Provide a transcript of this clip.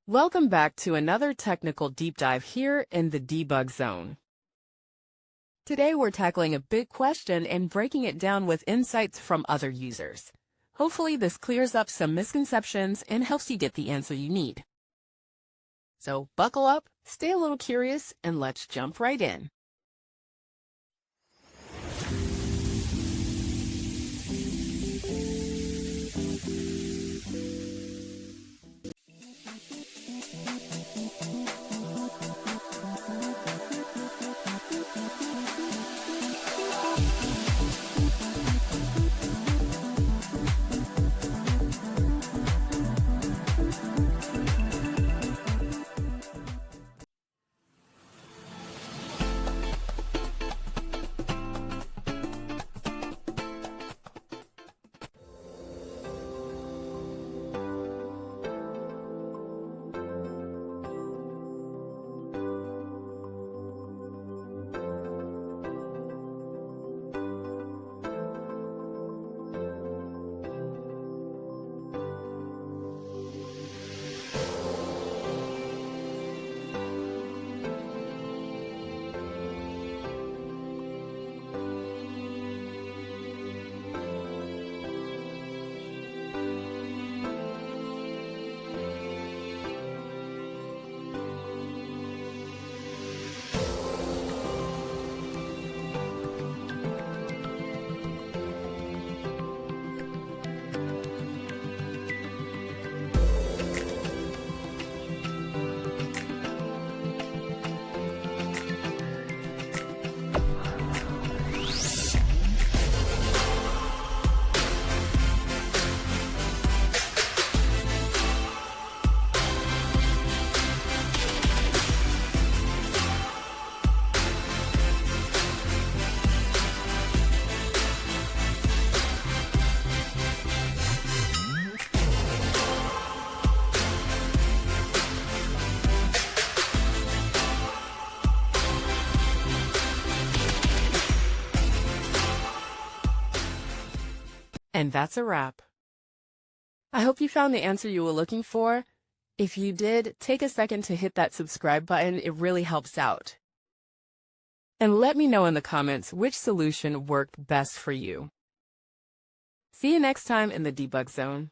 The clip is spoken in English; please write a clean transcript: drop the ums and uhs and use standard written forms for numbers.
Welcome back to another technical deep dive here in the debug zone. Today we're tackling a big question and breaking it down with insights from other users. Hopefully this clears up some misconceptions and helps you get the answer you need. So buckle up, stay a little curious, and let's jump right in. And that's a wrap. I hope you found the answer you were looking for. If you did, take a second to hit that subscribe button. It really helps out. And let me know in the comments which solution worked best for you. See you next time in the debug zone.